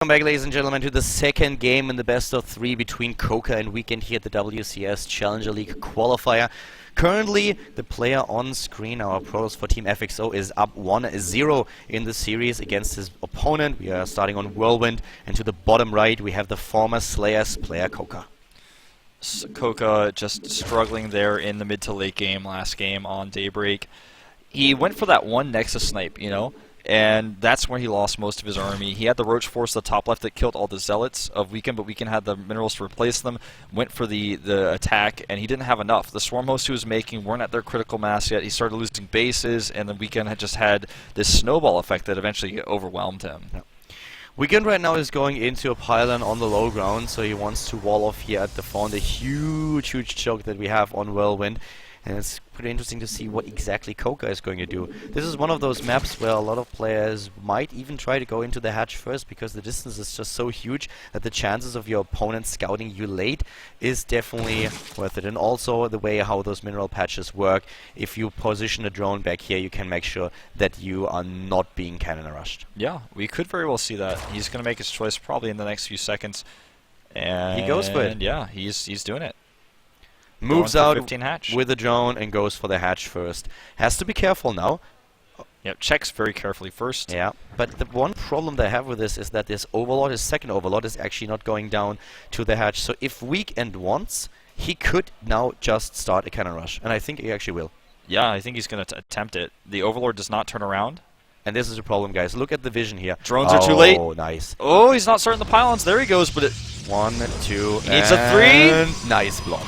Welcome back, ladies and gentlemen, to the second game in the best of three between CoCa and Weekend here at the WCS Challenger League Qualifier. Currently, the player on screen, our pros for Team FXO, is up 1-0 in the series against his opponent. We are starting on Whirlwind, and to the bottom right, we have the former Slayers-Player CoCa. CoCa just struggling there in the mid to late game, last game on Daybreak. He went for that one Nexus snipe, you know, and that's where he lost most of his army. He had the Roach Force to the top left that killed all the Zealots of Weekend, but Weekend had the minerals to replace them, went for the attack, and he didn't have enough. The Swarm Hosts he was making weren't at their critical mass yet. He started losing bases, and the Weekend had just had this snowball effect that eventually overwhelmed him. Yeah. Weekend right now is going into a pylon on the low ground, so he wants to wall off here at the front, a huge choke that we have on Whirlwind. And it's pretty interesting to see what exactly CoCa is going to do. This is one of those maps where a lot of players might even try to go into the hatch first, because the distance is just so huge that the chances of your opponent scouting you late is definitely worth it. And also the way how those mineral patches work, if you position a drone back here, you can make sure that you are not being cannon rushed. Yeah, we could very well see that. He's going to make his choice probably in the next few seconds. And he goes for it. Yeah, he's doing it. Moves out hatch with a drone and goes for the hatch first. Has to be careful now. Yep, checks very carefully first. Yeah, but the one problem that I have with this is that this Overlord, his second Overlord, is actually not going down to the hatch. So if Weekend wants, he could now just start a cannon rush. And I think he actually will. Yeah, I think he's going to attempt it. The Overlord does not turn around. And this is a problem, guys. Look at the vision here. Drones are too late. Oh, nice. Oh, he's not starting the pylons. There he goes, but it... 1, 2, he needs a 3. Nice block.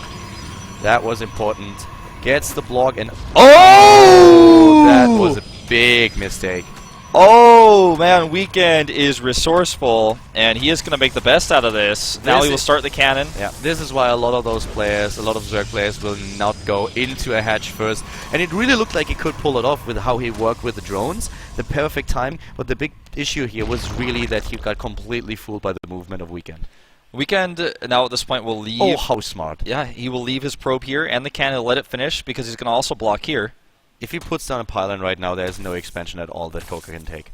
That was important. Gets the block and... Oh! That was a big mistake. Oh, man, Weekend is resourceful, and he is going to make the best out of this. Now he will start the cannon. Yeah, this is why a lot of those players, a lot of Zerg players, will not go into a hatch first. And it really looked like he could pull it off with how he worked with the drones. The perfect time. But the big issue here was really that he got completely fooled by the movement of Weekend. Weekend, now at this point, will leave... Oh, how smart. Yeah, he will leave his probe here and the cannon, let it finish, because he's going to also block here. If he puts down a pylon right now, there's no expansion at all that CoCa can take.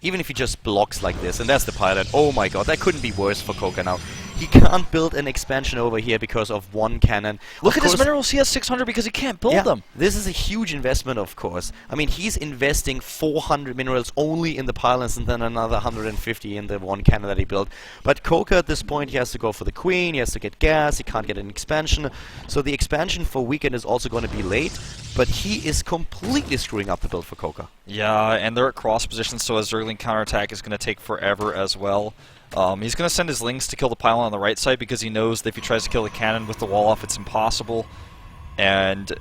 Even if he just blocks like this, and that's the pylon. Oh my god, that couldn't be worse for CoCa now. He can't build an expansion over here because of one cannon. Look at his minerals, he has 600 because he can't build them. This is a huge investment, of course. I mean, he's investing 400 minerals only in the pylons and then another 150 in the one cannon that he built. But CoCa at this point, he has to go for the queen, he has to get gas, he can't get an expansion. So the expansion for Weekend is also going to be late, but he is completely screwing up the build for CoCa. Yeah, and they're at cross positions, so a Zergling counterattack is going to take forever as well. He's going to send his Lings to kill the pylon on the right side because he knows that if he tries to kill the cannon with the wall off, it's impossible. And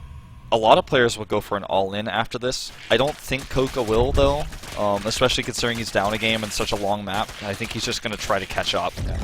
a lot of players will go for an all-in after this. I don't think CoCa will, though, especially considering he's down a game in such a long map. I think he's just going to try to catch up. Yeah.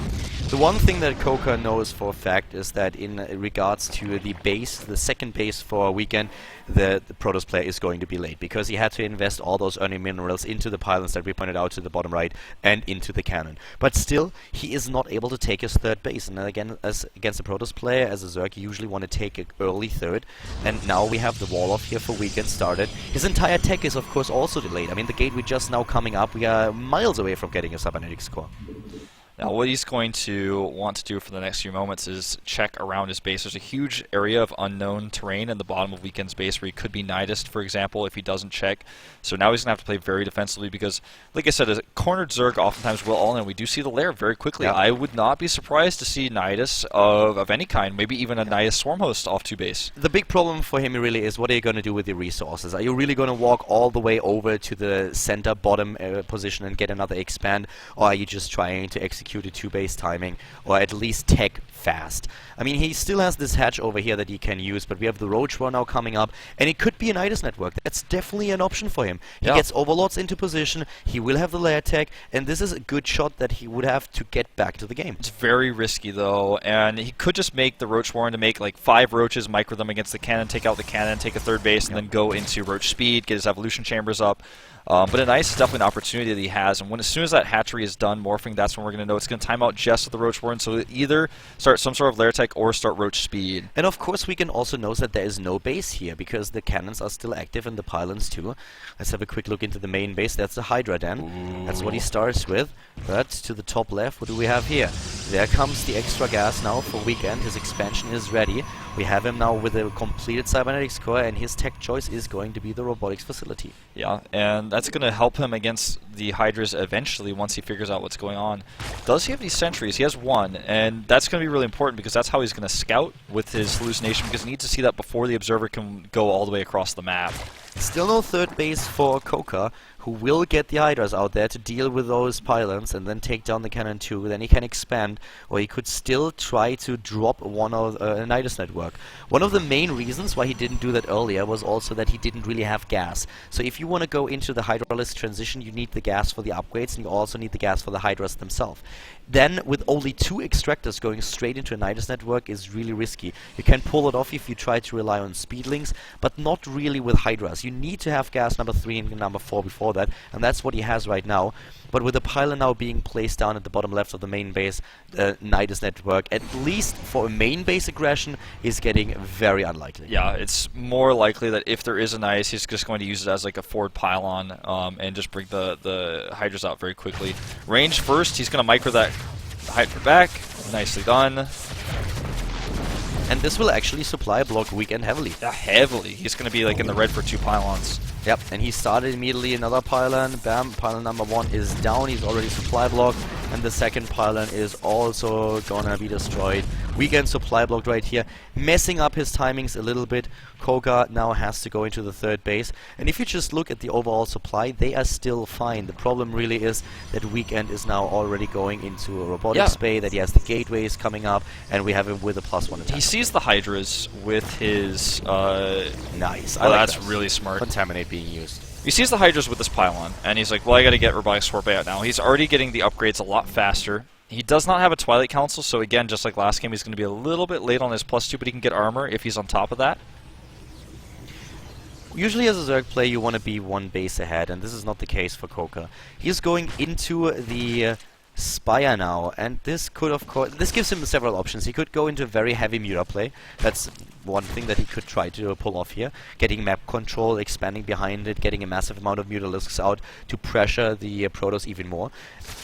The one thing that CoCa knows for a fact is that in regards to the base, the second base for Weekend, the Protoss player is going to be late because he had to invest all those earning minerals into the pylons that we pointed out to the bottom right and into the cannon. But still, he is not able to take his third base. And then again, as against a Protoss player, as a Zerg, you usually want to take an early third. And now we have the wall off here for Weekend started. His entire tech is, of course, also delayed. I mean, the gateway just now coming up. We are miles away from getting a cybernetics core. Now, what he's going to want to do for the next few moments is check around his base. There's a huge area of unknown terrain in the bottom of Weekend's base where he could be Nidist, for example, if he doesn't check. So now he's going to have to play very defensively because, like I said, a cornered Zerg oftentimes will all in. We do see the lair very quickly. Yeah. I would not be surprised to see Nidist of any kind, maybe even a Nidist Swarm Host off to base. The big problem for him really is what are you going to do with the resources? Are you really going to walk all the way over to the center bottom position and get another expand, or are you just trying to execute a two-base timing, or at least tech fast? I mean, he still has this hatch over here that he can use, but we have the Roach War now coming up, and it could be an Nidus network. That's definitely an option for him. He gets Overlords into position, he will have the lair tech, and this is a good shot that he would have to get back to the game. It's very risky, though, and he could just make the Roach Warren to make like 5 Roaches, micro them against the cannon, take out the cannon, take a third base, and then go into Roach speed, get his evolution chambers up. But an ice is definitely an opportunity that he has, and as soon as that hatchery is done morphing, that's when we're going to know it's going to time out just with the Roach Warren, so either start some sort of Lair Tech or start Roach Speed. And of course we can also note that there is no base here, because the cannons are still active and the pylons too. Let's have a quick look into the main base. That's the Hydra Den. Ooh. That's what he starts with. But to the top left, what do we have here? There comes the extra gas now for Weekend. His expansion is ready. We have him now with a completed cybernetics core, and his tech choice is going to be the robotics facility. Yeah, and that's going to help him against the Hydras eventually once he figures out what's going on. Does he have these sentries? He has one, and that's going to be really important because that's how he's going to scout with his hallucination, because he needs to see that before the observer can go all the way across the map. Still no third base for CoCa, who will get the Hydras out there to deal with those pylons and then take down the cannon too. Then he can expand, or he could still try to drop one of Nidus network. One of the main reasons why he didn't do that earlier was also that he didn't really have gas. So if you want to go into the Hydralist transition, you need the gas for the upgrades, and you also need the gas for the Hydras themselves. Then, with only 2 extractors going straight into a Nidus network is really risky. You can pull it off if you try to rely on speedlings, but not really with Hydras. You need to have gas number 3 and number 4 before that, and that's what he has right now. But with the pylon now being placed down at the bottom left of the main base, the Nidus network, at least for a main base aggression, is getting very unlikely. Yeah, it's more likely that if there is an ice, he's just going to use it as like a forward pylon and just bring the Hydras out very quickly. Range first, he's going to micro that Hydra back. Nicely done. And this will actually supply block Weekend heavily. Yeah, heavily. He's going to be like in the red for 2 pylons. Yep, and he started immediately another pylon. Bam, pylon number 1 is down. He's already supply blocked. And the second pylon is also gonna be destroyed. Weekend supply blocked right here, messing up his timings a little bit. CoCa now has to go into the third base. And if you just look at the overall supply, they are still fine. The problem really is that Weekend is now already going into a robotics bay, that he has the gateways coming up, and we have him with a +1 attack. He sees the Hydras with his... nice. I like that's really smart. Contaminate being used. He sees the Hydras with this pylon, and he's like, well, I gotta get Robotics Sorbet out now. He's already getting the upgrades a lot faster. He does not have a Twilight Council, so again, just like last game, he's going to be a little bit late on his +2, but he can get armor if he's on top of that. Usually as a Zerg player, you want to be 1 base ahead, and this is not the case for CoCa. He's going into the Spire now, and this could, of course, this gives him several options. He could go into a very heavy Muta play. That's one thing that he could try to pull off here. Getting map control, expanding behind it, getting a massive amount of Mutalisks out to pressure the Protoss even more.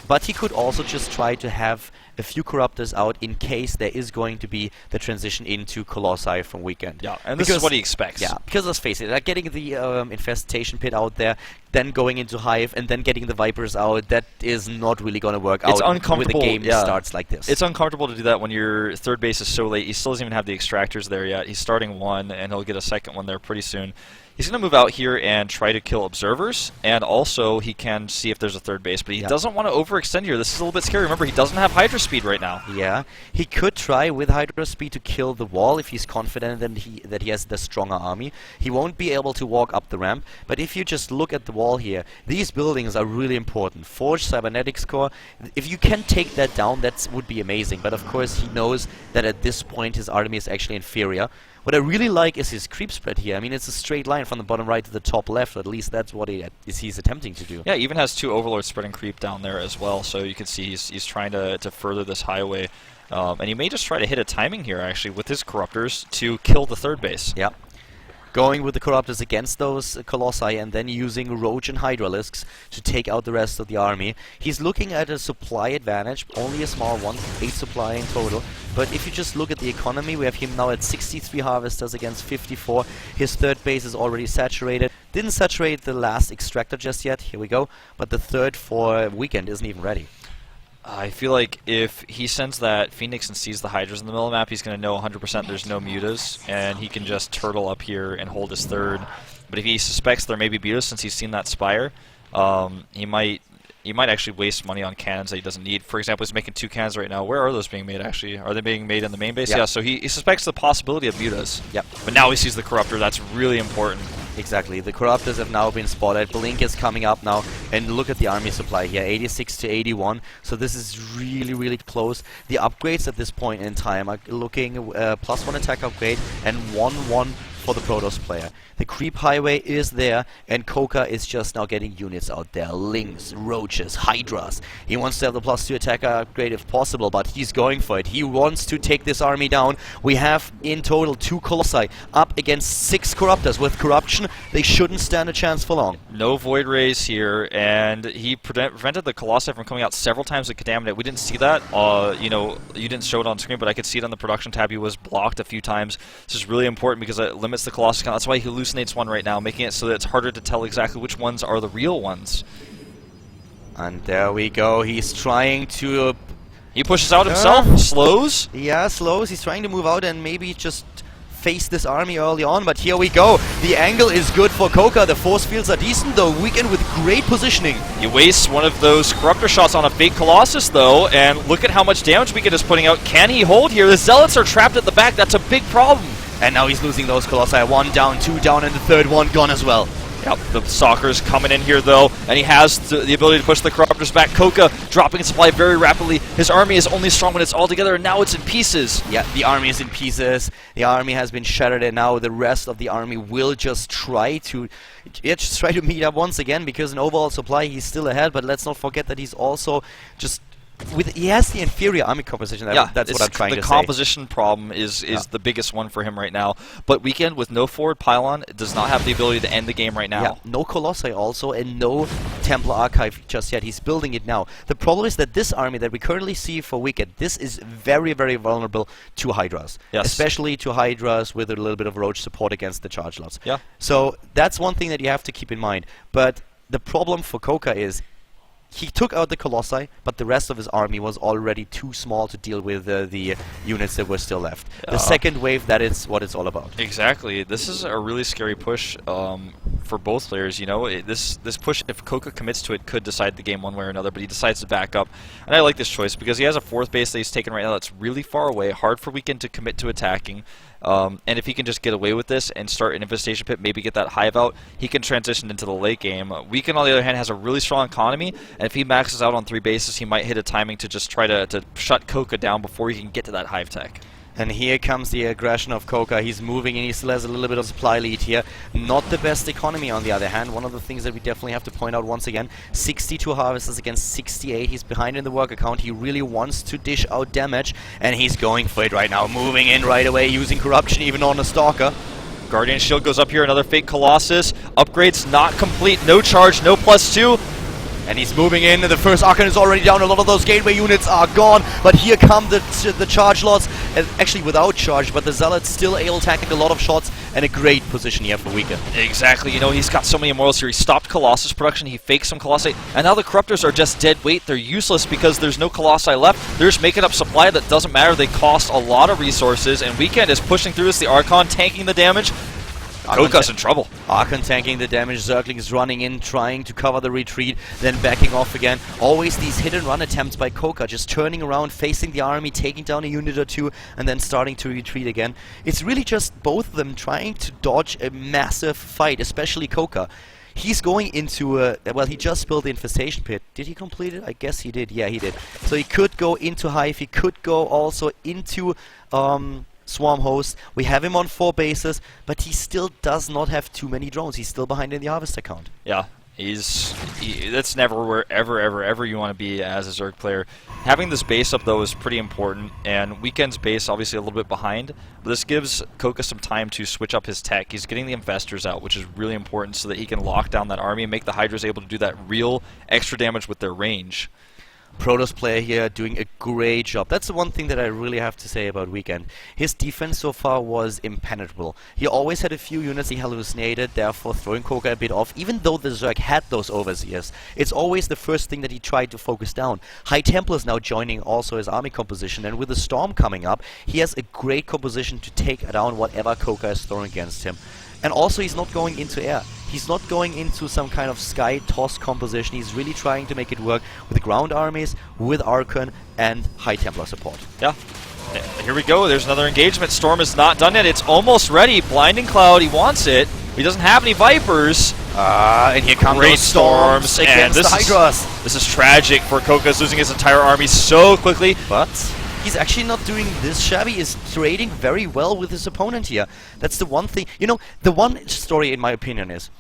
But he could also just try to have a few Corruptors out in case there is going to be the transition into Colossi from Weekend. Yeah, and this is what he expects. Yeah, because let's face it, like getting the Infestation Pit out there, then going into Hive, and then getting the Vipers out, that is not really going to work out when the game starts like this. It's uncomfortable to do that when your third base is so late. He still doesn't even have the extractors there yet. He's starting 1, and he'll get a second one there pretty soon. He's going to move out here and try to kill observers, and also he can see if there's a third base, but he doesn't want to overextend here. This is a little bit scary. Remember, he doesn't have Hydra speed right now. Yeah, he could try with Hydra speed to kill the wall if he's confident that he has the stronger army. He won't be able to walk up the ramp, but if you just look at the wall here, these buildings are really important. Forge, Cybernetics Core, if you can take that down, that would be amazing, but of course he knows that at this point his army is actually inferior. What I really like is his creep spread here. I mean, it's a straight line from the bottom right to the top left. At least that's what he's attempting to do. Yeah, he even has 2 Overlords spreading creep down there as well. So you can see he's trying to further this highway. And he may just try to hit a timing here, actually, with his Corruptors to kill the third base. Yeah. Going with the Corruptors against those Colossi and then using Roach and Hydralisks to take out the rest of the army. He's looking at a supply advantage, only a small one, 8 supply in total. But if you just look at the economy, we have him now at 63 Harvesters against 54. His third base is already saturated. Didn't saturate the last Extractor just yet, here we go. But the third for Weekend isn't even ready. I feel like if he sends that Phoenix and sees the Hydras in the middle of the map, he's going to know 100% there's no Mutas, and he can just turtle up here and hold his third. But if he suspects there may be Mutas since he's seen that Spire, he might actually waste money on cannons that he doesn't need. For example, he's making 2 cannons right now. Where are those being made, actually? Are they being made in the main base? Yeah, so he suspects the possibility of Mutas. Yep. But now he sees the Corruptor. That's really important. Exactly. The Corruptors have now been spotted. Blink is coming up now. And look at the army supply here. 86 to 81. So this is really, really close. The upgrades at this point in time are looking +1 attack upgrade and 1/1 for the Protoss player. The creep highway is there, and CoCa is just now getting units out there. Lings, Roaches, Hydras. He wants to have the +2 attacker upgrade if possible, but he's going for it. He wants to take this army down. We have in total 2 Colossi up against 6 Corruptors. With Corruption, they shouldn't stand a chance for long. No Void Rays here, and he prevented the Colossi from coming out several times with Contaminate. We didn't see that. You know, you didn't show it on screen, but I could see it on the production tab. He was blocked a few times. This is really important because it limits the Colossus count. That's why he hallucinates one right now, making it so that it's harder to tell exactly which ones are the real ones. And there we go. He's trying to... He pushes out himself, slows. Yeah, slows. He's trying to move out and maybe just face this army early on, but here we go. The angle is good for CoCa. The force fields are decent, though. Weekend with great positioning. He wastes one of those Corruptor shots on a fake Colossus, though, and look at how much damage Weekend is putting out. Can he hold here? The Zealots are trapped at the back. That's a big problem. And now he's losing those Colossi. 1 down, 2 down, and the third one gone as well. Yep, the Stalker's coming in here, though, and he has the ability to push the Corruptors back. CoCa dropping its supply very rapidly. His army is only strong when it's all together, and now it's in pieces. Yeah, the army is in pieces. The army has been shattered, and now the rest of the army will just try to meet up once again, because in overall supply he's still ahead, but let's not forget that he's also just... he has the inferior army composition. That's what I'm trying to say. The composition problem is the biggest one for him right now. But Weekend, with no forward pylon, does not have the ability to end the game right now. Yeah, no Colossi also, and no Templar Archive just yet. He's building it now. The problem is that this army that we currently see for Weekend, this is very, very vulnerable to Hydras. Yes. Especially to Hydras with a little bit of Roach support against the charge lots. Yeah. So that's one thing that you have to keep in mind. But the problem for CoCa is he took out the Colossi, but the rest of his army was already too small to deal with the units that were still left. The second wave, that is what it's all about. Exactly. This is a really scary push for both players. You know, this push, if CoCa commits to it, could decide the game one way or another, but he decides to back up. And I like this choice because he has a 4th base that he's taken right now that's really far away, hard for Weekend to commit to attacking. And if he can just get away with this and start an infestation pit, maybe get that hive out, he can transition into the late game. Weekend, on the other hand, has a really strong economy, and if he maxes out on 3 bases, he might hit a timing to just try to shut CoCa down before he can get to that hive tech. And here comes the aggression of CoCa. He's moving and he still has a little bit of supply lead here. Not the best economy, on the other hand. One of the things that we definitely have to point out once again, 62 harvesters against 68. He's behind in the work account. He really wants to dish out damage, and he's going for it right now. Moving in right away, using Corruption even on a Stalker. Guardian Shield goes up here, another fake Colossus. Upgrades not complete, no charge, no +2. And he's moving in, and the first Archon is already down. A lot of those gateway units are gone, but here come the charge lots, and actually without charge, but the Zealots still able to tackle a lot of shots, and a great position here for Weekend. Exactly, you know, he's got so many immortals here. He stopped Colossus production, he faked some Colossi, and now the Corruptors are just dead weight. They're useless because there's no Colossi left. They're just making up supply that doesn't matter. They cost a lot of resources, and Weekend is pushing through this. The Archon tanking the damage. CoCa's in trouble. Archon tanking the damage, Zergling is running in, trying to cover the retreat, then backing off again. Always these hit-and-run attempts by CoCa, just turning around, facing the army, taking down a unit or two, and then starting to retreat again. It's really just both of them trying to dodge a massive fight, especially CoCa. He's going into a... well, he just built the infestation pit. Did he complete it? I guess he did. Yeah, he did. So he could go into Hive, he could go also into... Swarm host. We have him on 4 bases, but he still does not have too many drones. He's still behind in the harvester count. Yeah, that's never where ever you want to be as a Zerg player. Having this base up, though, is pretty important, and Weekend's base obviously a little bit behind, but this gives CoCa some time to switch up his tech. He's getting the infestors out, which is really important so that he can lock down that army and make the Hydras able to do that real extra damage with their range. Protoss player here doing a great job. That's the one thing that I really have to say about Weekend. His defense so far was impenetrable. He always had a few units he hallucinated, therefore throwing CoCa a bit off. Even though the Zerg had those overseers, it's always the first thing that he tried to focus down. High Templar is now joining also his army composition, and with the Storm coming up, he has a great composition to take down whatever CoCa is throwing against him. And also he's not going into air. He's not going into some kind of sky toss composition. He's really trying to make it work with ground armies, with Archon, and High Templar support. Yeah. Here we go. There's another engagement. Storm is not done yet. It's almost ready. Blinding Cloud. He wants it. He doesn't have any Vipers. And here come great those storms against the Hydras. This is tragic for CoCa's losing his entire army so quickly. But he's actually not doing this shabby. He's trading very well with his opponent here. That's the one thing. You know, the one story in my opinion is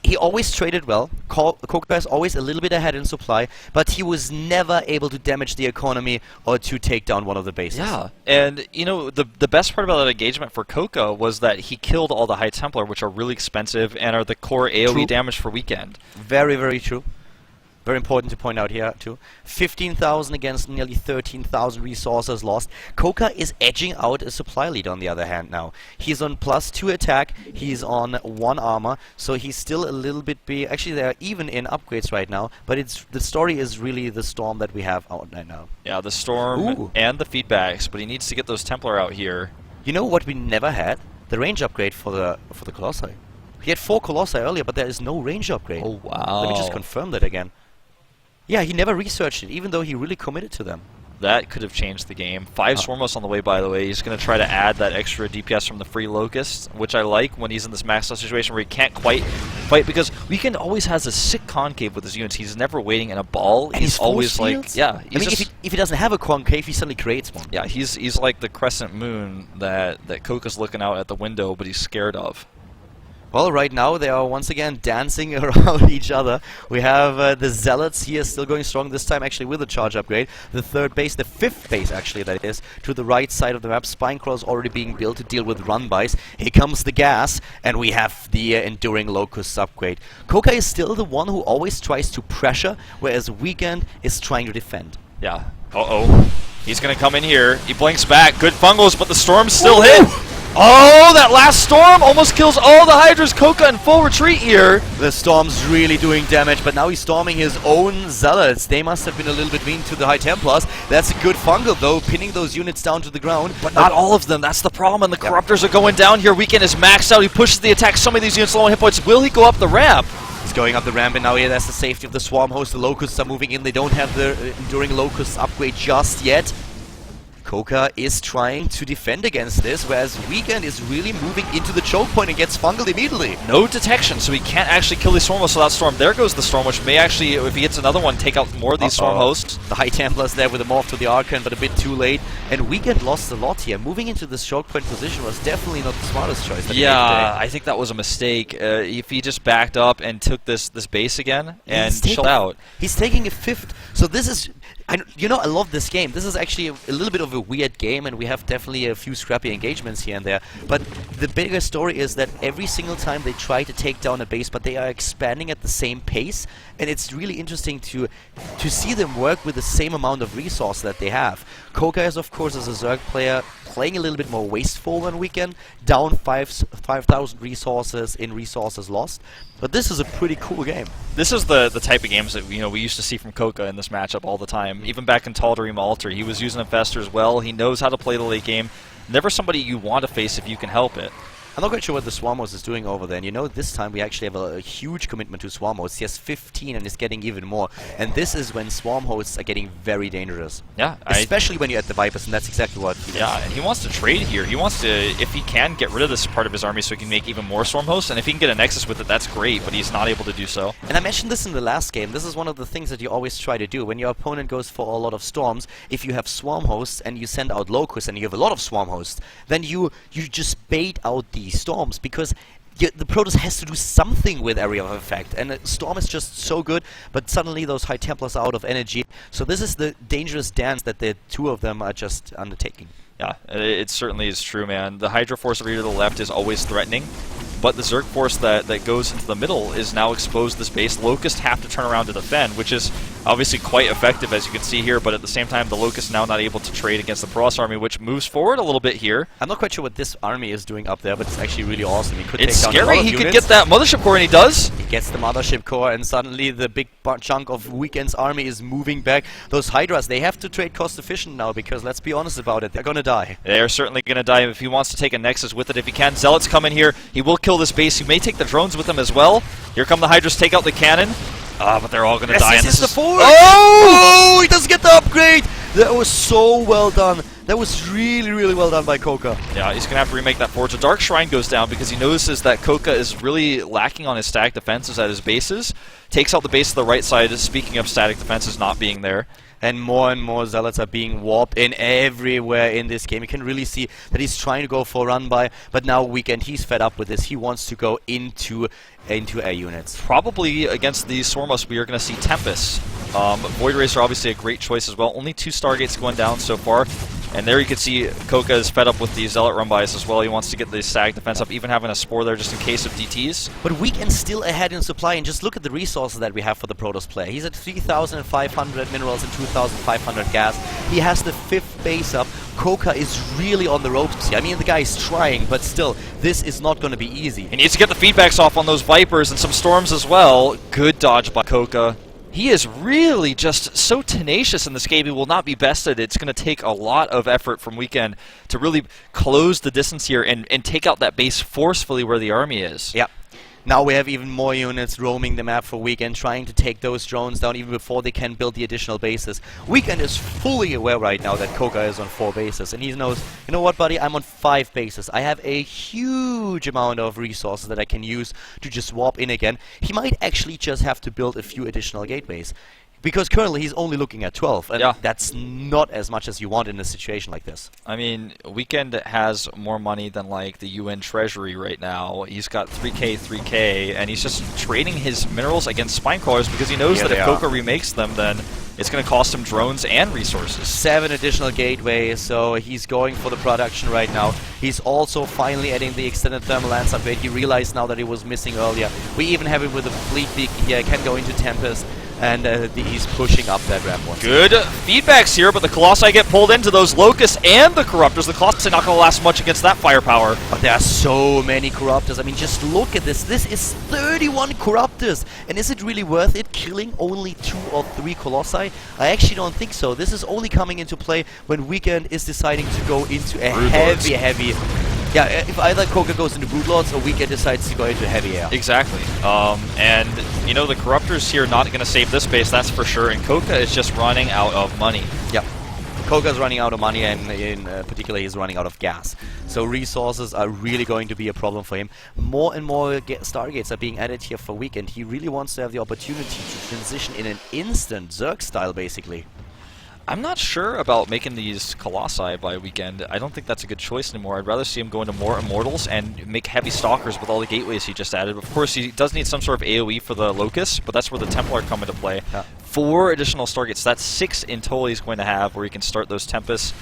he always traded well. CoCa is always a little bit ahead in supply, but he was never able to damage the economy or to take down one of the bases. Yeah, and you know, the best part about that engagement for CoCa was that he killed all the High Templar, which are really expensive and are the core AoE damage for Weekend. Very, very true. Very important to point out here, too. 15,000 against nearly 13,000 resources lost. CoCa is edging out a supply lead on the other hand now. He's on +2 attack, he's on 1 armor, so he's still a little bit... Actually, they're even in upgrades right now, but the story is really the Storm that we have out right now. Yeah, the Storm and the feedbacks, but he needs to get those Templar out here. You know what we never had? The range upgrade for the Colossi. He had 4 Colossi earlier, but there is no range upgrade. Oh, wow. Let me just confirm that again. Yeah, he never researched it, even though he really committed to them. That could have changed the game. 5 Swarmos on the way, by the way. He's going to try to add that extra DPS from the free Locust, which I like when he's in this maxed out situation where he can't quite fight, because Weekend always has a sick concave with his units. He's never waiting in a ball. And he's always like... Yeah, I mean, if he doesn't have a concave, he suddenly creates one. Yeah, he's like the crescent moon that CoCa's looking out at the window, but he's scared of. Well, right now they are once again dancing around each other. We have the Zealots here still going strong, this time actually with a charge upgrade. The 3rd base, the 5th base actually that is, to the right side of the map. Spinecrawl's already being built to deal with run-bys. Here comes the gas, and we have the Enduring Locusts upgrade. CoCa is still the one who always tries to pressure, whereas Weekend is trying to defend. Yeah. Uh-oh. He's going to come in here. He blinks back. Good fungals, but the Storm's still hit. Oh, that last Storm almost kills all the Hydras. CoCa in full retreat here. The Storm's really doing damage, but now he's storming his own Zealots. They must have been a little bit mean to the High Templars. That's a good fungal, though, pinning those units down to the ground. But not all of them. That's the problem, and the Corruptors are going down here. Weekend is maxed out. He pushes the attack. Some of these units low on hit points. Will he go up the ramp? He's going up the ramp, and now here that's the safety of the Swarm host. The Locusts are moving in. They don't have the Enduring Locusts upgrade just yet. CoCa is trying to defend against this, whereas Weekend is really moving into the choke point and gets fungled immediately. No detection, so he can't actually kill these Storm hosts without Storm. There goes the Storm, which may actually, if he hits another one, take out more of these Storm hosts. The High Templars there with the morph to the Archon, but a bit too late. And Weekend lost a lot here. Moving into this choke point position was definitely not the smartest choice. Yeah, I think that was a mistake. If he just backed up and took this base again and chilled out. He's taking a 5th, so this is... you know, I love this game. This is actually a little bit of a weird game, and we have definitely a few scrappy engagements here and there. But the bigger story is that every single time they try to take down a base, but they are expanding at the same pace, and it's really interesting to see them work with the same amount of resource that they have. CoCa is, of course, as a Zerg player, playing a little bit more wasteful than Weekend, down 5,000 resources in resources lost. But this is a pretty cool game. This is the type of games that we used to see from CoCa in this matchup all the time. Even back in Tal'Darim Altar, he was using Infestors well. He knows how to play the late game. Never somebody you want to face if you can help it. I'm not quite sure what the Swarmos is doing over there. And you know, this time we actually have a huge commitment to Swarmos. He has 15 and is getting even more. And this is when Swarm hosts are getting very dangerous. Yeah. Especially when you're at the Vipers, and that's exactly what he does. Yeah, and he wants to trade here. He wants to, if he can, get rid of this part of his army so he can make even more Swarm hosts. And if he can get a Nexus with it, that's great, but he's not able to do so. And I mentioned this in the last game. This is one of the things that you always try to do. When your opponent goes for a lot of Storms, if you have Swarm hosts and you send out Locusts and you have a lot of Swarm hosts, then you just bait out these Storms, because the Protoss has to do something with Area of Effect, and Storm is just so good, but suddenly those High Templars are out of energy. So this is the dangerous dance that the two of them are just undertaking. Yeah, it certainly is true, man. The Hydra Force over here to the left is always threatening, but the Zerg Force that goes into the middle is now exposed to this base. Locusts have to turn around to defend, which is obviously quite effective, as you can see here, but at the same time, the Locusts now not able to trade against the Protoss army, which moves forward a little bit here. I'm not quite sure what this army is doing up there, but it's actually really awesome. He could it's take down scary. a lot of He units. could get that Mothership Core, and he does. He gets the Mothership Core, and suddenly the big chunk of Weekend's army is moving back. Those Hydras, they have to trade cost efficient now, because let's be honest about it, they're gonna die. They are certainly going to die if he wants to take a Nexus with it. If he can, Zealots come in here. He will kill this base. He may take the drones with him as well. Here come the Hydras, take out the cannon. But they're all going to die. This is the force! Oh! He doesn't get the upgrade! That was so well done. That was really, really well done by CoCa. Yeah, he's going to have to remake that forge. A Dark Shrine goes down because he notices that CoCa is really lacking on his static defenses at his bases. Takes out the base to the right side, speaking of static defenses not being there. and more zealots are being warped in everywhere in this game. You can really see that he's trying to go for a run by, but now Weekend, he's fed up with this. He wants to go into air units. Probably against the Swarmos, we are going to see Tempest. Void Racer obviously a great choice as well. Only 2 Stargates going down so far. And there you can see CoCa is fed up with the Zealot run bys as well. He wants to get the SAG defense up, even having a Spore there just in case of DTs. But Weekend still ahead in supply, and just look at the resources that we have for the Protoss player. He's at 3,500 minerals and 2,500 gas. He has the 5th base up. CoCa is really on the ropes here. I mean, the guy is trying, but still, this is not going to be easy. He needs to get the feedbacks off on those Vipers and some Storms as well. Good dodge by CoCa. He is really just so tenacious in this game. He will not be bested. It's going to take a lot of effort from Weekend to really close the distance here and take out that base forcefully where the army is. Yep. Now we have even more units roaming the map for Weekend, trying to take those drones down even before they can build the additional bases. Weekend is fully aware right now that CoCa is on 4 bases, and he knows, you know what, buddy, I'm on 5 bases. I have a huge amount of resources that I can use to just warp in again. He might actually just have to build a few additional gateways, because currently he's only looking at 12, and that's not as much as you want in a situation like this. I mean, Weekend has more money than like the UN Treasury right now. He's got 3K, and he's just trading his minerals against spine crawlers because he knows that if CoCa remakes them, then it's going to cost him drones and resources. 7 additional gateways, so he's going for the production right now. He's also finally adding the extended thermal lance upgrade. He realized now that he was missing earlier. We even have him with a fleet beacon here. Can go into Tempest. And he's pushing up that ramp once. Good feedbacks here, but the Colossi get pulled into those Locusts and the Corruptors. The Colossi not going to last much against that firepower. But there are so many Corruptors. I mean, just look at this. This is 31 Corruptors. And is it really worth it killing only 2 or 3 Colossi? I actually don't think so. This is only coming into play when Weekend is deciding to go into a heavy... Yeah, if either CoCa goes into Broodlords or Weekend decides to go into heavy air. Exactly. And, you know, the Corruptors here not going to save this base, that's for sure. And CoCa is just running out of money. Yep. CoCa's running out of money, and in particular, he's running out of gas. So resources are really going to be a problem for him. More and more Stargates are being added here for Weekend. He really wants to have the opportunity to transition in an instant, Zerg style, basically. I'm not sure about making these Colossi by Weekend. I don't think that's a good choice anymore. I'd rather see him go into more Immortals and make heavy Stalkers with all the gateways he just added. Of course, he does need some sort of AoE for the Locusts, but that's where the Templar come into play. Yeah. 4 additional Stargates. That's 6 in total he's going to have where he can start those Tempests.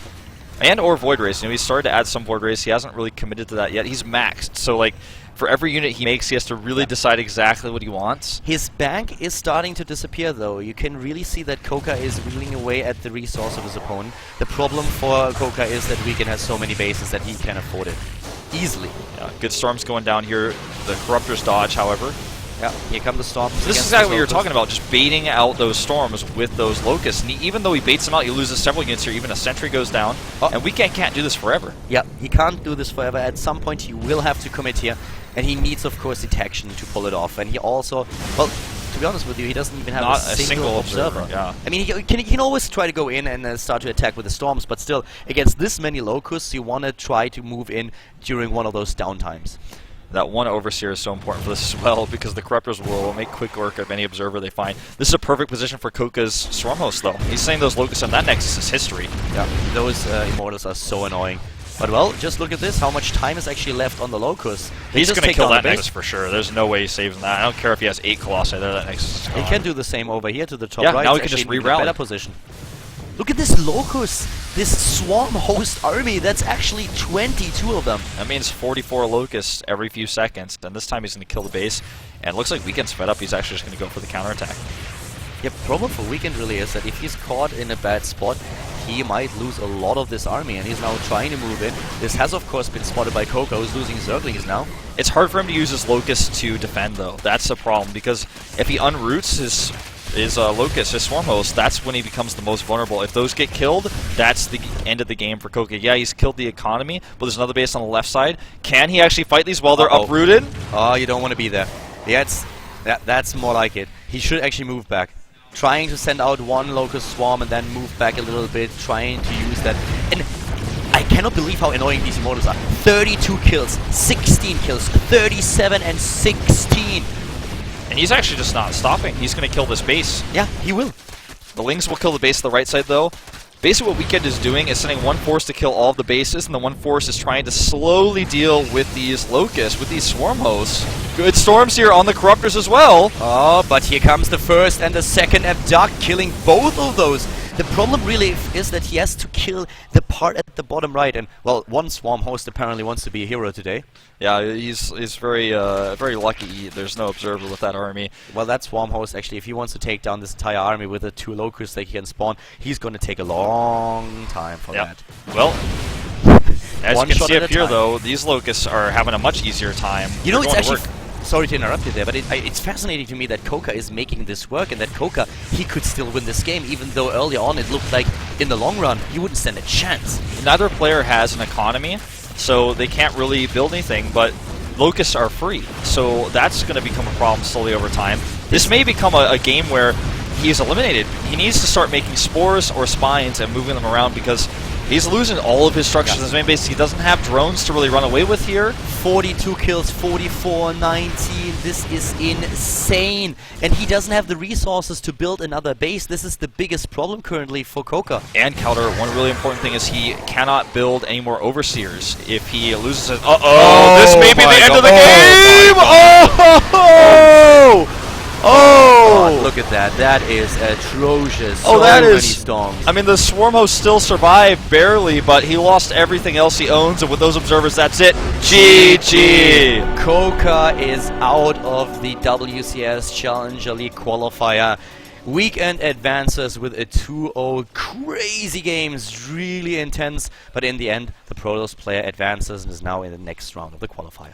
And or Void Race. You know, he's started to add some Void Race. He hasn't really committed to that yet. He's maxed. So, like, for every unit he makes, he has to really decide exactly what he wants. His bank is starting to disappear, though. You can really see that CoCa is reeling away at the resource of his opponent. The problem for CoCa is that Weekend has so many bases that he can afford it easily. Yeah, good Storms going down here. The Corruptors dodge, however. Yeah, here come the Storms. This is exactly what you're talking about, just baiting out those Storms with those Locusts. And even though he baits them out, he loses several units here. Even a Sentry goes down. And Weekend can't do this forever. Yeah, he can't do this forever. At some point, he will have to commit here. And he needs, of course, detection to pull it off. And he also, well, to be honest with you, he doesn't even have a single observer. Yeah. I mean, he can always try to go in and start to attack with the Storms, but still, against this many Locusts, you want to try to move in during one of those downtimes. That one Overseer is so important for this as well, because the Corruptors will make quick work of any observer they find. This is a perfect position for CoCa's Swarm Host, though. He's saying those Locusts on that Nexus is history. Yeah, those Immortals are so annoying. But well, just look at this, how much time is actually left on the Locust. He's going to kill that Nexus for sure. There's no way he saves that. I don't care if he has 8 Colossi there, that Nexus is gone. He can do the same over here to the top right. Now he can just re-rally. Better position. Look at this Locust, this Swarm Host army, that's actually 22 of them. That means 44 Locusts every few seconds, and this time he's going to kill the base. And it looks like Weekend's fed up, he's actually just going to go for the counterattack. Yeah, problem for Weekend really is that if he's caught in a bad spot, he might lose a lot of this army, and he's now trying to move in. This has, of course, been spotted by CoCa, who's losing Zerglings now. It's hard for him to use his Locust to defend, though. That's the problem, because if he unroots his Locust, his Swarm Host, that's when he becomes the most vulnerable. If those get killed, that's the end of the game for CoCa. Yeah, he's killed the economy, but there's another base on the left side. Can he actually fight these while they're uprooted? Oh, you don't want to be there. Yeah, that's more like it. He should actually move back. Trying to send out one Locust Swarm and then move back a little bit, trying to use that. And I cannot believe how annoying these Immortals are. 32 kills, 16 kills, 37 and 16. And he's actually just not stopping. He's going to kill this base. Yeah, he will. The Lings will kill the base on the right side, though. Basically what Weekend is doing is sending one force to kill all of the bases, and the one force is trying to slowly deal with these Locusts, with these Swarm hosts. Good storms here on the Corruptors as well. Oh, but here comes the first and the second abduct, killing both of those. The problem really is that he has to kill the part at the bottom right, and, well, one Swarm host apparently wants to be a hero today. Yeah, he's very very lucky there's no Observer with that army. Well, that Swarm host, actually, if he wants to take down this entire army with the 2 Locusts that he can spawn, he's going to take a long time for that. Well, as One you can shot see at up a here, time. though, these Locusts are having a much easier time. You know, They're it's going to actually... work. Sorry to interrupt you there, but it's fascinating to me that CoCa is making this work, and that CoCa, he could still win this game, even though early on it looked like, in the long run, he wouldn't stand a chance. Neither player has an economy, so they can't really build anything, but Locusts are free, so that's going to become a problem slowly over time. This may become a game where he is eliminated. He needs to start making spores or spines and moving them around, because he's losing all of his structures in his main base. He doesn't have drones to really run away with here. 42 kills, 44, 19. This is insane. And he doesn't have the resources to build another base. This is the biggest problem currently for CoCa. And Khaldor, one really important thing is he cannot build any more Overseers. If he loses his... Uh-oh! This may be the end of the game! Oh! Oh! God, look at that. That is atrocious. Oh, so that many is... storms. I mean, the Swarm host still survived, barely, but he lost everything else he owns, and with those Observers, that's it. GG! CoCa is out of the WCS Challenger League qualifier. Weekend advances with a 2-0. Crazy games, really intense, but in the end, the Protoss player advances and is now in the next round of the qualifier.